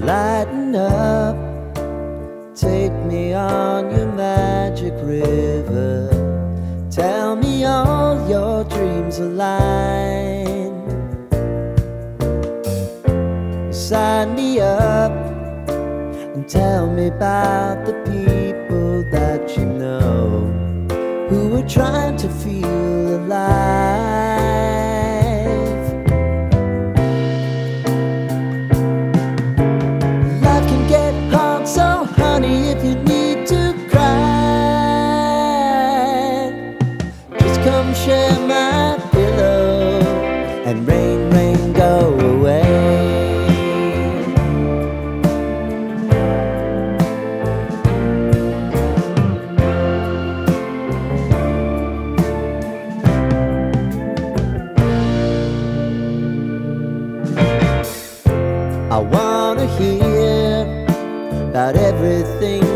Lighten up, take me on your magic river. Tell me all your dreams align. Sign me up and tell me about the people that you know who are trying to feel alive. Life can get hard, so honey, if you need to cry, just come share my pillow and rain, rain, go away. I wanna hear about everything